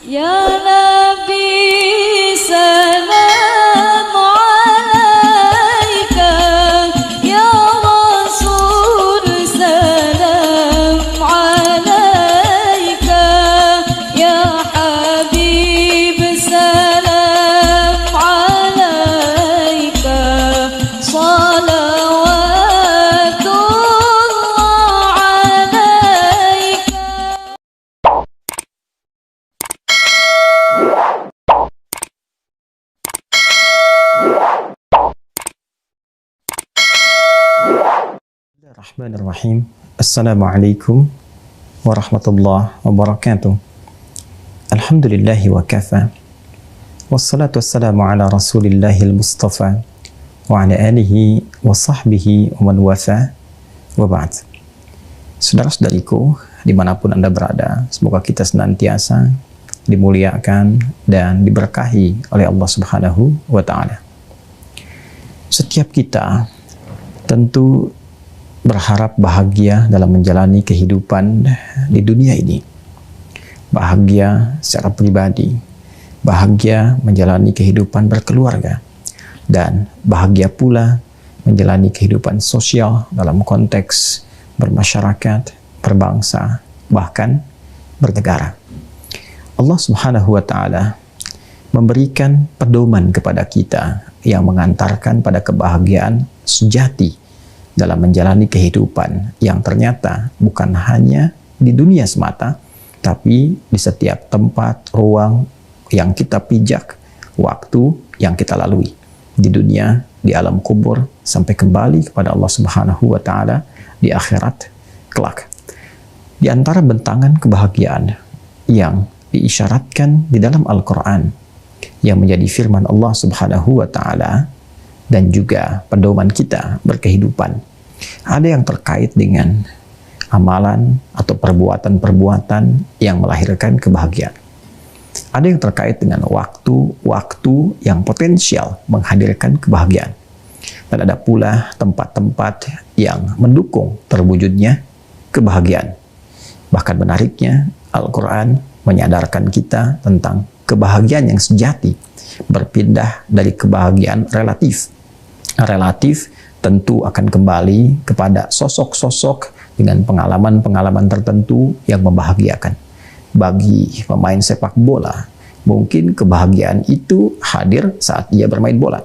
Ya Nabi salam alaika, Ya Rasul salam alaika, Ya Habib salam alaika, salawatullah alaika. Bismillahirrahmanirrahim. Assalamualaikum warahmatullahi wabarakatuh. Alhamdulillahi wa kafa. Wassalatu wassalamu ala rasulillahil mustafa wa ala alihi wa sahbihi wa man wafa wa ba'd. Saudara-saudariku dimanapun Anda berada, semoga kita senantiasa dimuliakan dan diberkahi oleh Allah Subhanahu wa ta'ala. Setiap kita tentu berharap bahagia dalam menjalani kehidupan di dunia ini. Bahagia secara pribadi, bahagia menjalani kehidupan berkeluarga, dan bahagia pula menjalani kehidupan sosial dalam konteks bermasyarakat, berbangsa, bahkan bernegara. Allah Subhanahu wa ta'ala memberikan pedoman kepada kita yang mengantarkan pada kebahagiaan sejati dalam menjalani kehidupan yang ternyata bukan hanya di dunia semata, tapi di setiap tempat, ruang yang kita pijak, waktu yang kita lalui di dunia, di alam kubur, sampai kembali kepada Allah Subhanahu wa ta'ala di akhirat kelak. Di antara bentangan kebahagiaan yang diisyaratkan di dalam Al-Quran, yang menjadi firman Allah Subhanahu wa ta'ala dan juga pedoman kita berkehidupan, ada yang terkait dengan amalan atau perbuatan-perbuatan yang melahirkan kebahagiaan. Ada yang terkait dengan waktu-waktu yang potensial menghadirkan kebahagiaan. Dan ada pula tempat-tempat yang mendukung terwujudnya kebahagiaan. Bahkan menariknya, Al-Quran menyadarkan kita tentang kebahagiaan yang sejati, berpindah dari kebahagiaan relatif. Relatif tentu akan kembali kepada sosok-sosok dengan pengalaman-pengalaman tertentu yang membahagiakan. Bagi pemain sepak bola, mungkin kebahagiaan itu hadir saat ia bermain bola.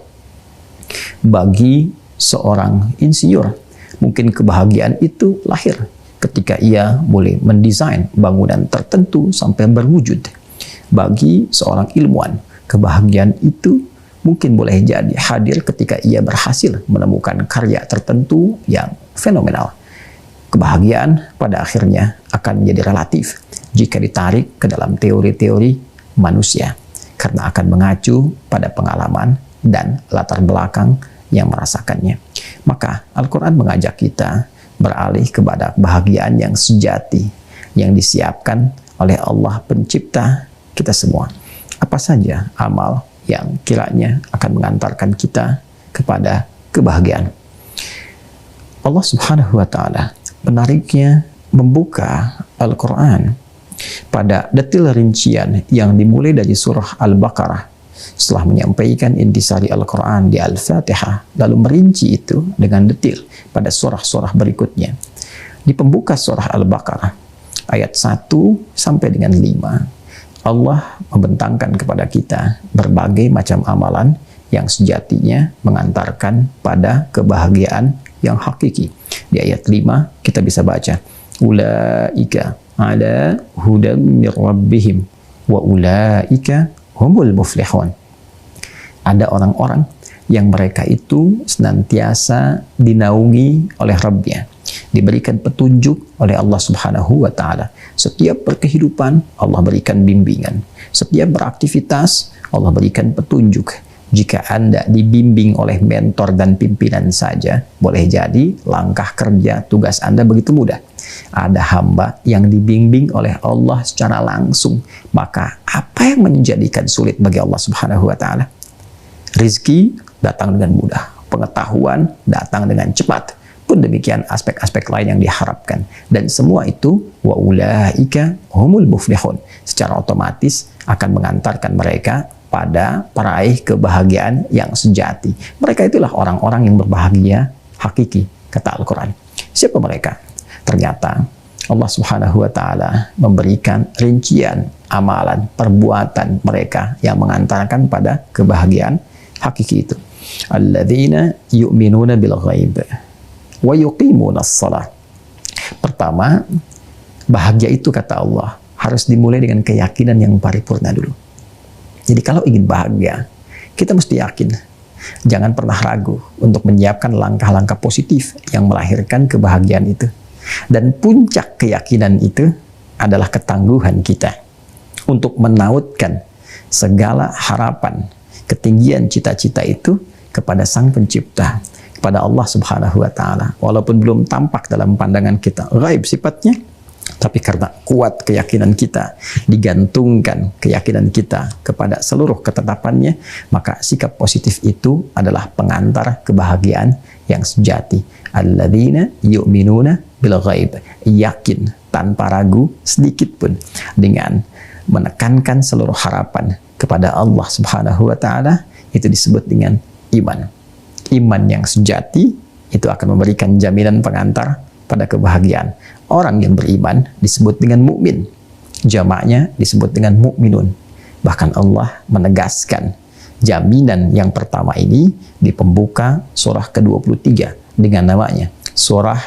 Bagi seorang insinyur, mungkin kebahagiaan itu lahir ketika ia boleh mendesain bangunan tertentu sampai berwujud. Bagi seorang ilmuwan, kebahagiaan itu mungkin boleh jadi hadir ketika ia berhasil menemukan karya tertentu yang fenomenal. Kebahagiaan pada akhirnya akan menjadi relatif jika ditarik ke dalam teori-teori manusia, karena akan mengacu pada pengalaman dan latar belakang yang merasakannya. Maka Al-Quran mengajak kita beralih kepada kebahagiaan yang sejati, yang disiapkan oleh Allah pencipta kita semua. Apa saja amal yang kiranya akan mengantarkan kita kepada kebahagiaan. Allah Subhanahu wa ta'ala menariknya membuka Al-Quran pada detil rincian yang dimulai dari surah Al-Baqarah. Setelah menyampaikan intisari Al-Quran di Al-Fatihah, lalu merinci itu dengan detil pada surah-surah berikutnya. Di pembuka surah Al-Baqarah ayat 1 sampai dengan 5, Allah membentangkan kepada kita berbagai macam amalan yang sejatinya mengantarkan pada kebahagiaan yang hakiki. Di ayat 5 kita bisa baca, ulaika ala hudam mir rabbihim wa ulaika humul muflihun. Ada orang-orang yang mereka itu senantiasa dinaungi oleh Rabbnya, diberikan petunjuk oleh Allah Subhanahu wa ta'ala. Setiap berkehidupan Allah berikan bimbingan. Setiap beraktivitas Allah berikan petunjuk. Jika Anda dibimbing oleh mentor dan pimpinan saja, boleh jadi langkah kerja tugas Anda begitu mudah. Ada hamba yang dibimbing oleh Allah secara langsung, maka apa yang menjadikan sulit bagi Allah Subhanahu wa ta'ala? Rizki datang dengan mudah, pengetahuan datang dengan cepat, pun demikian aspek-aspek lain yang diharapkan. Dan semua itu wa ulaika humul muflihun, secara otomatis akan mengantarkan mereka pada peraih kebahagiaan yang sejati. Mereka itulah orang-orang yang berbahagia hakiki, kata Al-Quran. Siapa mereka? Ternyata Allah Subhanahu wa Ta'ala memberikan rincian amalan, perbuatan mereka yang mengantarkan pada kebahagiaan hakiki itu. Alladzina yu'minuna bil ghaib wa yuqimuna as-salat. Pertama, bahagia itu kata Allah harus dimulai dengan keyakinan yang paripurna dulu. Jadi kalau ingin bahagia, kita mesti yakin. Jangan pernah ragu untuk menyiapkan langkah-langkah positif yang melahirkan kebahagiaan itu. Dan puncak keyakinan itu adalah ketangguhan kita untuk menautkan segala harapan, ketinggian cita-cita itu kepada Sang Pencipta, kepada Allah Subhanahu wa Ta'ala. Walaupun belum tampak dalam pandangan kita, gaib sifatnya, tapi karena kuat keyakinan kita, digantungkan keyakinan kita kepada seluruh ketetapannya, maka sikap positif itu adalah pengantar kebahagiaan yang sejati. Alladzina yu'minuna bil ghaib, yakin tanpa ragu sedikit pun dengan menekankan seluruh harapan kepada Allah Subhanahu wa Ta'ala, itu disebut dengan iman. Iman yang sejati itu akan memberikan jaminan pengantar pada kebahagiaan. Orang yang beriman disebut dengan mukmin. Jamaknya disebut dengan mukminun. Bahkan Allah menegaskan jaminan yang pertama ini di pembuka surah ke-23 dengan namanya surah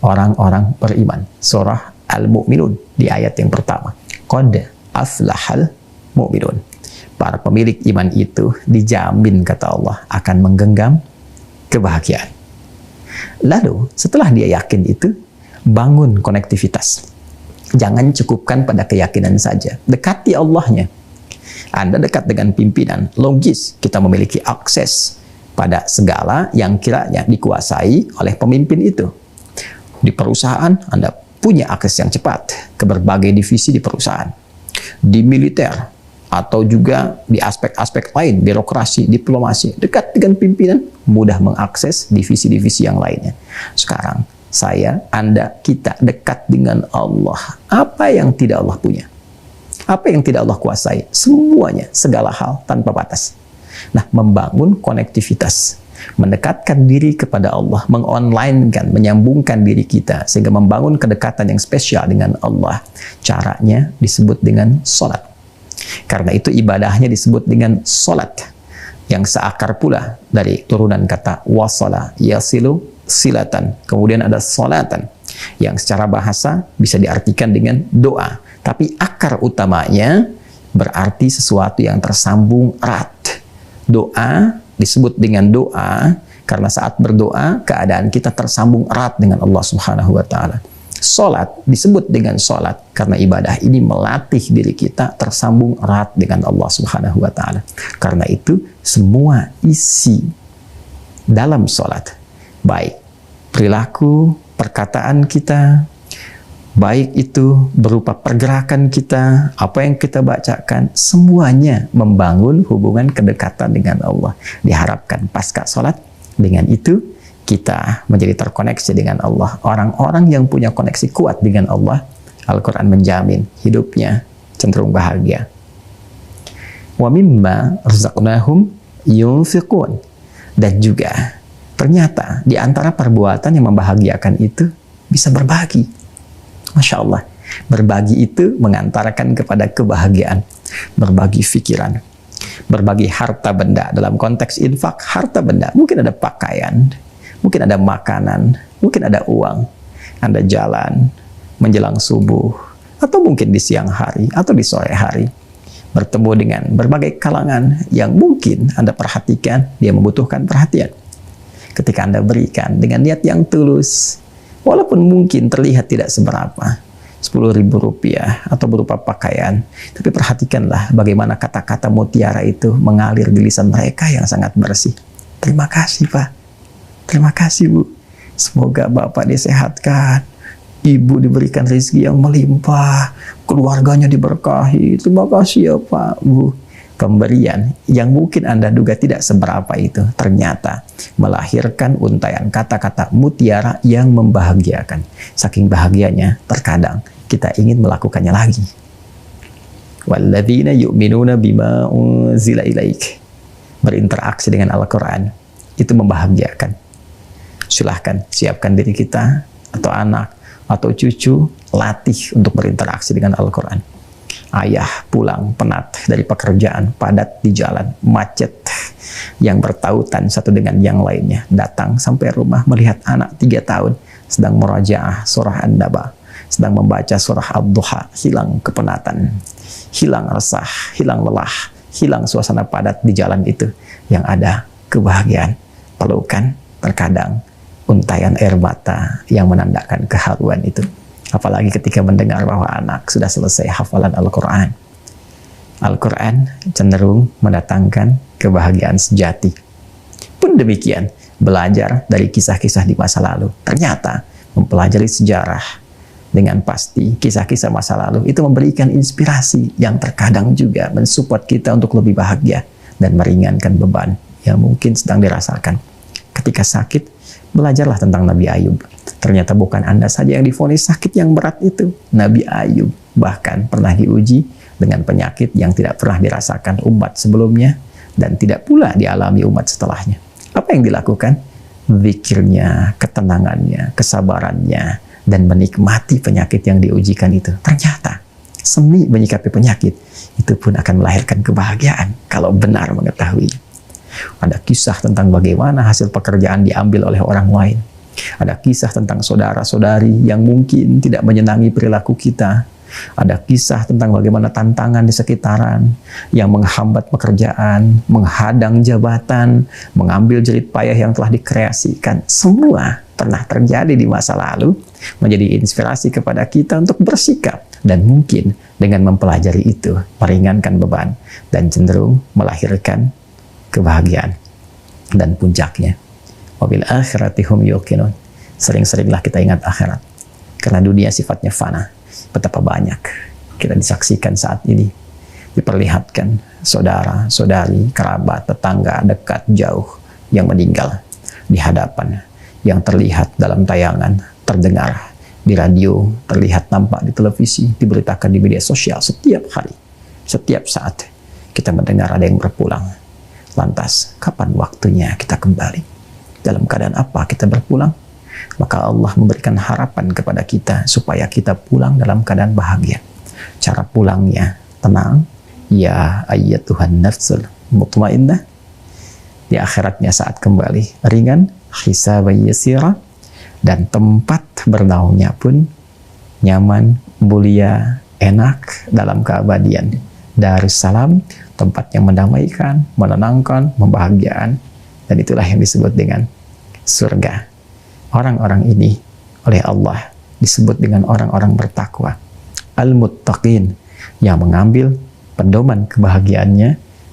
orang-orang beriman, surah Al-Mu'minun di ayat yang pertama. Qad aflahal mu'minun. Para pemilik iman itu dijamin kata Allah akan menggenggam kebahagiaan. Lalu setelah dia yakin itu, bangun konektivitas. Jangan cukupkan pada keyakinan saja. Dekati Allahnya. Anda dekat dengan pimpinan, logis kita memiliki akses pada segala yang kiranya dikuasai oleh pemimpin itu. Di perusahaan, Anda punya akses yang cepat ke berbagai divisi di perusahaan. Di militer, atau juga di aspek-aspek lain, birokrasi, diplomasi, dekat dengan pimpinan, mudah mengakses divisi-divisi yang lainnya. Sekarang, saya, Anda, kita dekat dengan Allah. Apa yang tidak Allah punya? Apa yang tidak Allah kuasai? Semuanya, segala hal, tanpa batas. Nah, membangun konektivitas, mendekatkan diri kepada Allah, mengonlinekan, menyambungkan diri kita, sehingga membangun kedekatan yang spesial dengan Allah. Caranya disebut dengan sholat. Karena itu ibadahnya disebut dengan sholat, yang seakar pula dari turunan kata wasala, yasilu, silatan. Kemudian ada sholatan, yang secara bahasa bisa diartikan dengan doa. Tapi akar utamanya berarti sesuatu yang tersambung erat. Doa disebut dengan doa karena saat berdoa keadaan kita tersambung erat dengan Allah Subhanahu wa Ta'ala. Salat disebut dengan salat karena ibadah ini melatih diri kita tersambung erat dengan Allah Subhanahu wa Ta'ala. Karena itu semua isi dalam salat, baik perilaku, perkataan kita, baik itu berupa pergerakan kita, apa yang kita bacakan, semuanya membangun hubungan kedekatan dengan Allah. Diharapkan pasca salat, dengan itu kita menjadi terkoneksi dengan Allah. Orang-orang yang punya koneksi kuat dengan Allah, Al-Quran menjamin hidupnya cenderung bahagia. Wa mimma razaqnahum yunfiqun. Dan juga ternyata di antara perbuatan yang membahagiakan itu bisa berbagi. Masya Allah, berbagi itu mengantarkan kepada kebahagiaan. Berbagi pikiran, berbagi harta benda. Dalam konteks infak, harta benda, mungkin ada pakaian, mungkin ada makanan, mungkin ada uang. Anda jalan menjelang subuh, atau mungkin di siang hari, atau di sore hari, bertemu dengan berbagai kalangan yang mungkin Anda perhatikan, dia membutuhkan perhatian. Ketika Anda berikan dengan niat yang tulus, walaupun mungkin terlihat tidak seberapa, Rp10.000 atau berupa pakaian, tapi perhatikanlah bagaimana kata-kata mutiara itu mengalir di lisan mereka yang sangat bersih. Terima kasih Pak, terima kasih Bu, semoga Bapak disehatkan, Ibu diberikan rezeki yang melimpah, keluarganya diberkahi, terima kasih ya Pak Bu. pemberian yang mungkin Anda duga tidak seberapa itu, ternyata melahirkan untaian kata-kata mutiara yang membahagiakan. Saking bahagianya, terkadang kita ingin melakukannya lagi. Walladzina yu'minuna bima unzila ilaik. Berinteraksi dengan Al-Quran, itu membahagiakan. Silahkan siapkan diri kita, atau anak, atau cucu, latih untuk berinteraksi dengan Al-Quran. Ayah pulang penat dari pekerjaan, padat di jalan, macet yang bertautan satu dengan yang lainnya, datang sampai rumah melihat anak 3 tahun sedang murajaah surah An-Naba, sedang membaca surah Ad-Duha, hilang kepenatan, hilang resah, hilang lelah, hilang suasana padat di jalan itu. Yang ada kebahagiaan, pelukan, terkadang untayan air mata yang menandakan keharuan itu. Apalagi ketika mendengar bahwa anak sudah selesai hafalan Al-Quran. Al-Quran cenderung mendatangkan kebahagiaan sejati. Pun demikian, belajar dari kisah-kisah di masa lalu. Ternyata mempelajari sejarah dengan pasti, kisah-kisah masa lalu itu memberikan inspirasi yang terkadang juga mensupport kita untuk lebih bahagia dan meringankan beban yang mungkin sedang dirasakan. Ketika sakit, belajarlah tentang Nabi Ayub. Ternyata bukan Anda saja yang divonis sakit yang berat itu. Nabi Ayub bahkan pernah diuji dengan penyakit yang tidak pernah dirasakan umat sebelumnya dan tidak pula dialami umat setelahnya. Apa yang dilakukan? Zikirnya, ketenangannya, kesabarannya, dan menikmati penyakit yang diujikan itu. Ternyata seni menyikapi penyakit itu pun akan melahirkan kebahagiaan kalau benar mengetahui. Ada kisah tentang bagaimana hasil pekerjaan diambil oleh orang lain. Ada kisah tentang saudara-saudari yang mungkin tidak menyenangi perilaku kita. Ada kisah tentang bagaimana tantangan di sekitaran yang menghambat pekerjaan, menghadang jabatan, mengambil jerit payah yang telah dikreasikan. Semua pernah terjadi di masa lalu, menjadi inspirasi kepada kita untuk bersikap. Dan mungkin dengan mempelajari itu, meringankan beban dan cenderung melahirkan kebahagiaan. Dan puncaknya, wabil akhirati hum yuqinun. Sering-seringlah kita ingat akhirat. Karena dunia sifatnya fana. Betapa banyak kita disaksikan saat ini. Diperlihatkan saudara, saudari, kerabat, tetangga, dekat, jauh yang meninggal di hadapan. Yang terlihat dalam tayangan, terdengar di radio, terlihat nampak di televisi, diberitakan di media sosial setiap hari. Setiap saat kita mendengar ada yang berpulang. Lantas, kapan waktunya kita kembali? Dalam keadaan apa kita berpulang? Maka Allah memberikan harapan kepada kita supaya kita pulang dalam keadaan bahagia. Cara pulangnya tenang. Ya ayyatuhan nafsul mutmainnah. Di akhiratnya saat kembali ringan, hisaban yasira, dan tempat bernaungnya pun nyaman, mulia, enak dalam keabadian. Darussalam, tempat yang mendamaikan, menenangkan, membahagiakan, dan itulah yang disebut dengan surga. Orang-orang ini oleh Allah disebut dengan orang-orang bertakwa, al-muttaqin, yang mengambil pedoman kebahagiaannya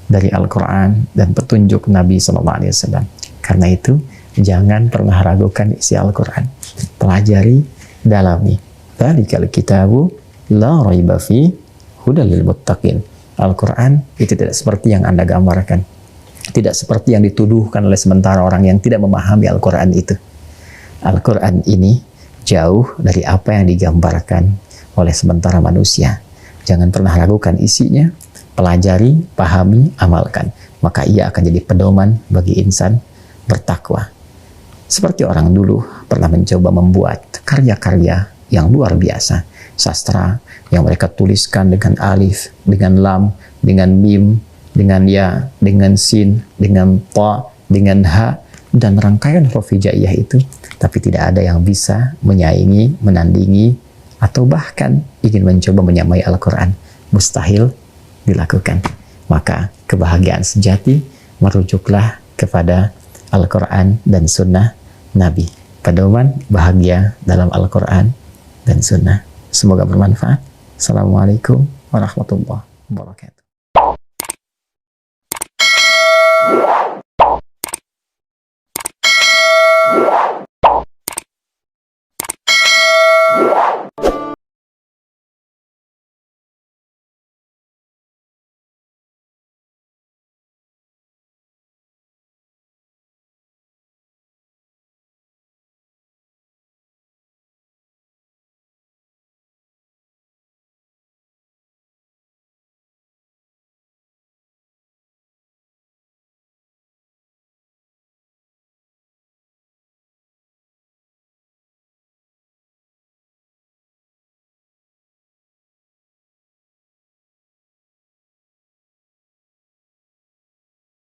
dari Al-Quran dan petunjuk Nabi SAW. Karena itu, jangan pernah ragukan isi Al-Quran. Pelajari, dalami. Dzalikal kitabu la raiba fi hudal lil muttaqin. Al-Quran itu tidak seperti yang Anda gambarkan. Tidak seperti yang dituduhkan oleh sementara orang yang tidak memahami Al-Quran itu. Al-Quran ini jauh dari apa yang digambarkan oleh sementara manusia. Jangan pernah ragukan isinya, pelajari, pahami, amalkan. Maka ia akan jadi pedoman bagi insan bertakwa. Seperti orang dulu pernah mencoba membuat karya-karya yang luar biasa. Sastra yang mereka tuliskan dengan alif, dengan lam, dengan mim, dengan ya, dengan sin, dengan ta, dengan ha, dan rangkaian huruf hijaiyah itu. Tapi tidak ada yang bisa menyaingi, menandingi, atau bahkan ingin mencoba menyamai Al-Quran. Mustahil dilakukan. Maka kebahagiaan sejati merujuklah kepada Al-Quran dan Sunnah Nabi. Pedoman bahagia dalam Al-Quran dan Sunnah. Semoga bermanfaat. Assalamualaikum warahmatullahi wabarakatuh.